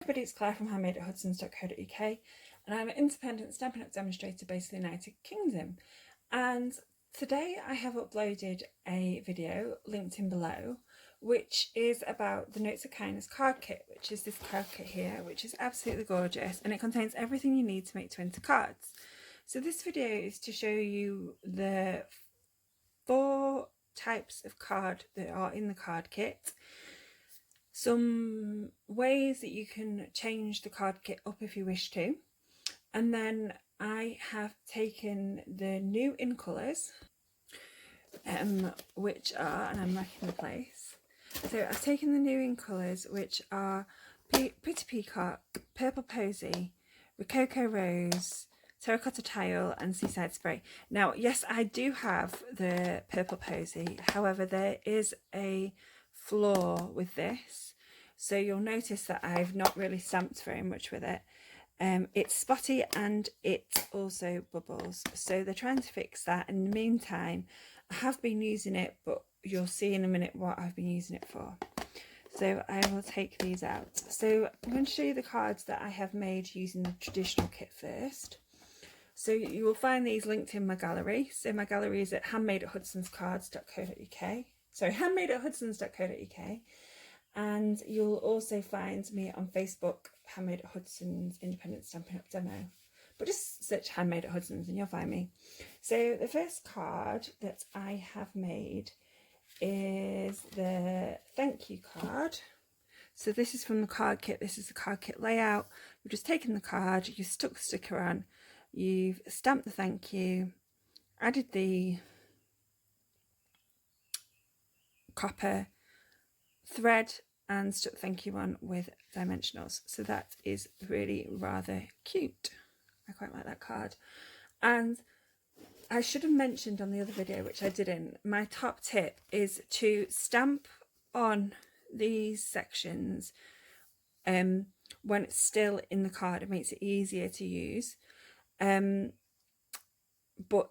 Everybody, it's Claire from handmade@hudsons.co.uk, and I'm an independent Stampin' Up demonstrator based in the United Kingdom. And today I have uploaded a video linked in below, which is about the Notes of Kindness card kit, which is this card kit here, which is absolutely gorgeous, and it contains everything you need to make 20 cards. So this video is to show you the 4 types of card that are in the card kit, some ways that you can change the card kit up if you wish to, and then I have taken the new in colours, which are, and I'm marking the place, so I've taken the new in colours, which are Pretty Peacock, Purple Posy, Rococo Rose, Terracotta Tile and Seaside Spray. Now, yes, I do have the Purple Posy, however there is a flaw with this, so you'll notice that I've not really stamped very much with it. It's spotty and it also bubbles, so they're trying to fix that. In the meantime, I have been using it, but you'll see in a minute what I've been using it for. So I will take these out. So I'm going to show you the cards that I have made using the traditional kit first. So you will find these linked in my gallery. So my gallery is at handmade@hudsonscards.co.uk. Sorry, handmade@hudsons.co.uk. And you'll also find me on Facebook, Handmade at Hudson's Independent Stampin' Up Demo. But just search Handmade at Hudson's and you'll find me. So the first card that I have made is the thank you card. So this is from the card kit. This is the card kit layout. You've just taken the card, you stuck the sticker on, you've stamped the thank you, added the copper thread and stuck thank you on with dimensionals. So that is really rather cute. I quite like that card. And I should have mentioned on the other video, which I didn't, my top tip is to stamp on these sections when it's still in the card. It makes it easier to use. But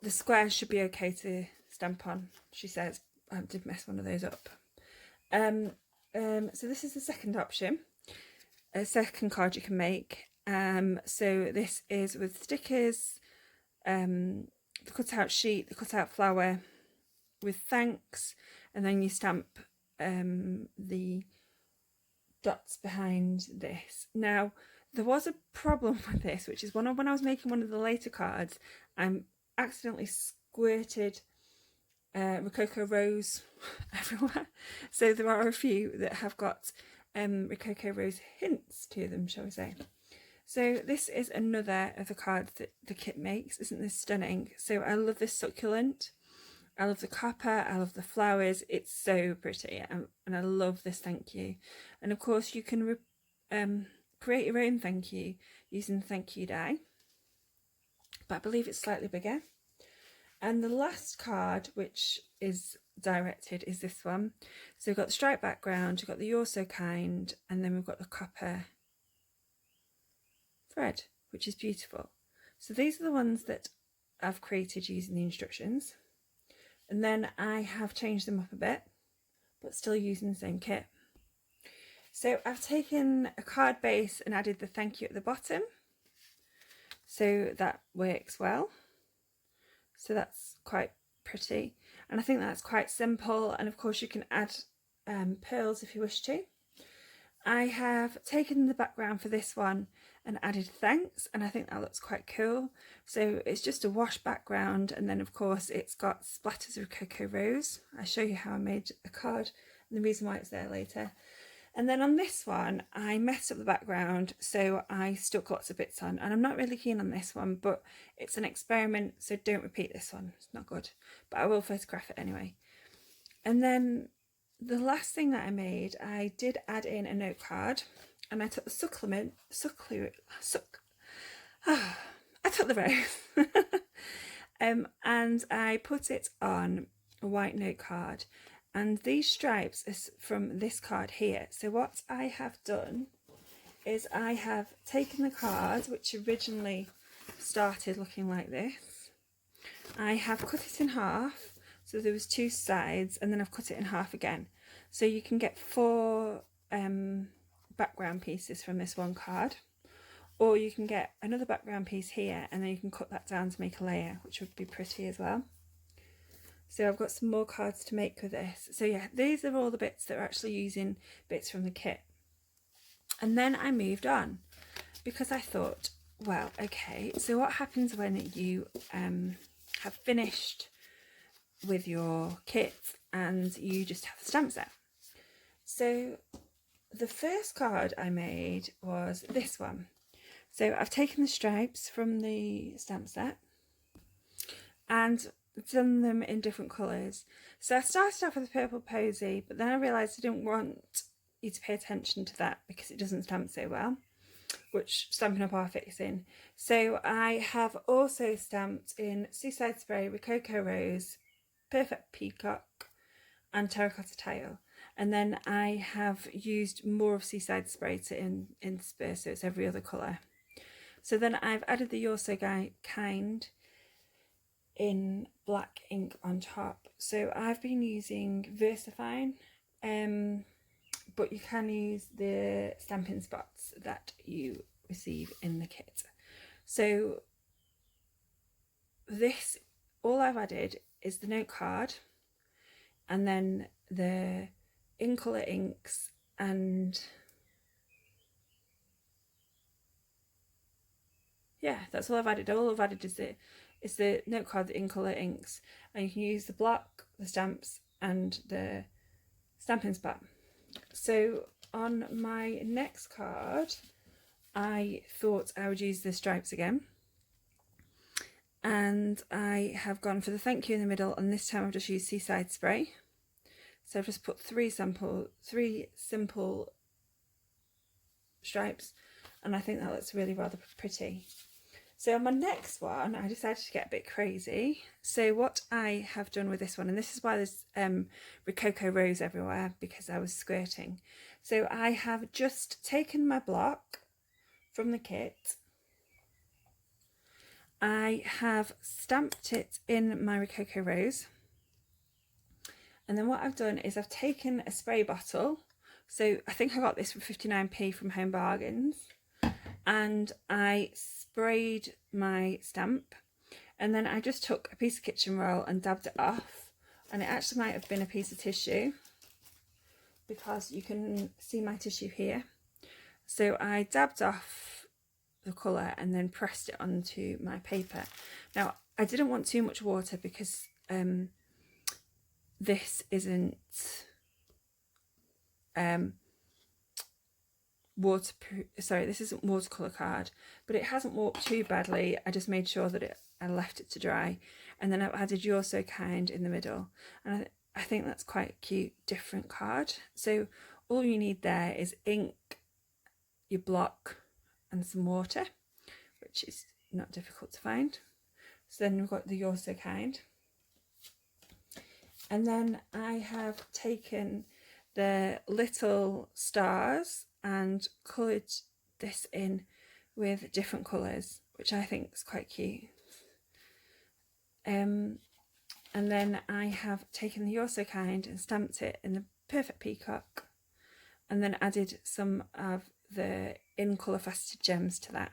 the squares should be okay to stamp on, she says. I did mess one of those up. So this is the second option, a second card you can make. So this is with stickers, the cutout sheet, the cutout flower with thanks, and then you stamp the dots behind this. Now, there was a problem with this, which is when I was making one of the later cards, I accidentally squirted Rococo Rose everywhere. So there are a few that have got Rococo Rose hints to them, shall we say. So this is another of the cards that the kit makes. Isn't this stunning? So I love this succulent, I love the copper, I love the flowers. It's so pretty, and I love this thank you. And of course you can create your own thank you using the thank you die, but I believe it's slightly bigger. And the last card, which is directed, is this one. So we've got the striped background, we've got the You're So Kind, and then we've got the copper thread, which is beautiful. So these are the ones that I've created using the instructions. And then I have changed them up a bit, but still using the same kit. So I've taken a card base and added the thank you at the bottom. So that works well. So that's quite pretty, and I think that's quite simple. And of course you can add pearls if you wish to. I have taken the background for this one and added thanks, and I think that looks quite cool. So it's just a wash background, and then of course it's got splatters of Rococo Rose. I'll show you how I made a card and the reason why it's there later. And then on this one, I messed up the background, so I stuck lots of bits on. And I'm not really keen on this one, but it's an experiment, so don't repeat this one. It's not good. But I will photograph it anyway. And then the last thing that I made, I did add in a note card. And I took the I took the rose. And I put it on a white note card. And these stripes is from this card here. So what I have done is I have taken the card, which originally started looking like this. I have cut it in half, so there was 2 sides, and then I've cut it in half again. So you can get 4 background pieces from this one card, or you can get another background piece here and then you can cut that down to make a layer, which would be pretty as well. So I've got some more cards to make with this. So yeah, these are all the bits that are actually using bits from the kit. And then I moved on because I thought, well, okay, so what happens when you have finished with your kit and you just have a stamp set? So the first card I made was this one. So I've taken the stripes from the stamp set and done them in different colours. So I started off with a purple posy, but then I realised I didn't want you to pay attention to that because it doesn't stamp so well, which Stampin' Up are fixing. So I have also stamped in Seaside Spray, Rococo Rose, Perfect Peacock and Terracotta Tile. And then I have used more of Seaside Spray to intersperse, so it's every other colour. So then I've added the You're So Kind in black ink on top. So I've been using VersaFine, but you can use the stamping spots that you receive in the kit. So this, all I've added is the note card and then the in colour inks, and yeah, that's all I've added. All I've added is the note card, the in colour inks, and you can use the block, the stamps and the stamping spot. So on my next card I thought I would use the stripes again, and I have gone for the thank you in the middle, and this time I've just used Seaside Spray. So I've just put three simple stripes, and I think that looks really rather pretty. So on my next one I decided to get a bit crazy. So what I have done with this one, and this is why there's Rococo Rose everywhere, because I was squirting. So I have just taken my block from the kit, I have stamped it in my Rococo Rose, and then what I've done is I've taken a spray bottle. So I think I got this for 59p from Home Bargains, and I sprayed my stamp, and then I just took a piece of kitchen roll and dabbed it off, and it actually might have been a piece of tissue because you can see my tissue here. So I dabbed off the colour and then pressed it onto my paper. Now I didn't want too much water because this isn't waterproof, sorry, this isn't watercolour card, but it hasn't warped too badly. I just made sure that I left it to dry, and then I've added You're So Kind in the middle, and I think that's quite a cute different card. So all you need there is ink, your block and some water, which is not difficult to find. So then we've got the You're So Kind, and then I have taken the little stars and coloured this in with different colours, which I think is quite cute. And then I have taken the You're So Kind and stamped it in the Perfect Peacock, and then added some of the in colour faceted gems to that.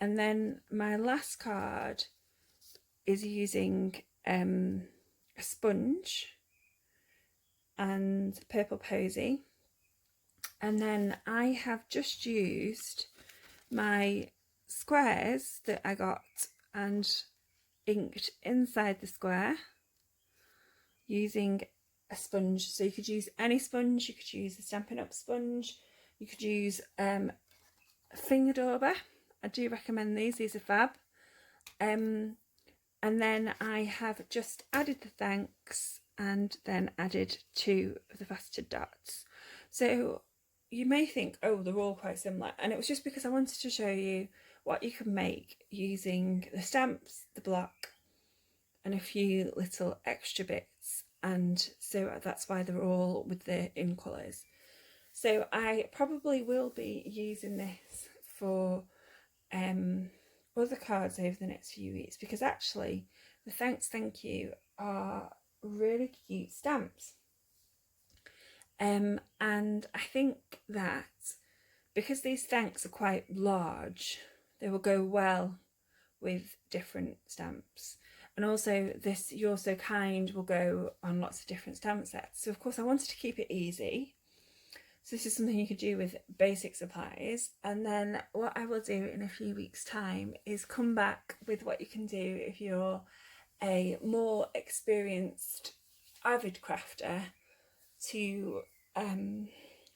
And then my last card is using a sponge and purple posy, and then I have just used my squares that I got and inked inside the square using a sponge. So you could use any sponge, you could use the Stampin' Up sponge, you could use a finger dauber. I do recommend these are fab. And then I have just added the thanks and then added 2 of the faceted dots. So you may think, oh, they're all quite similar, and it was just because I wanted to show you what you can make using the stamps, the block and a few little extra bits, and so that's why they're all with the in colours. So I probably will be using this for other cards over the next few weeks, because actually the thank you are really cute stamps. And I think that because these thanks are quite large, they will go well with different stamps. And also this You're So Kind will go on lots of different stamp sets. So of course I wanted to keep it easy. So this is something you could do with basic supplies. And then what I will do in a few weeks' time is come back with what you can do if you're a more experienced avid crafter to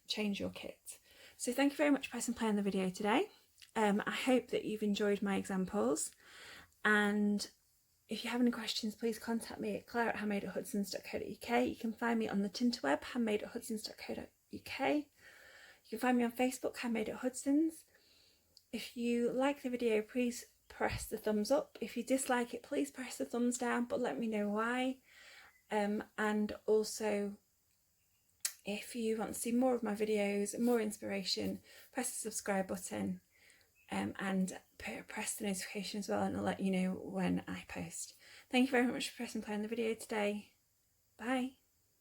change your kit. So thank you very much for pressing play on the video today. I hope that you've enjoyed my examples, and if you have any questions, please contact me at claire@handmade@hudsons.co.uk. You can find me on the Tinterweb, handmade@hudsons.co.uk. You can find me on Facebook, Handmade@Hudsons. If you like the video, please press the thumbs up. If you dislike it, please press the thumbs down, but let me know why. And also, if you want to see more of my videos, more inspiration, press the subscribe button and press the notification as well, and I'll let you know when I post. Thank you very much for pressing play on the video today. Bye.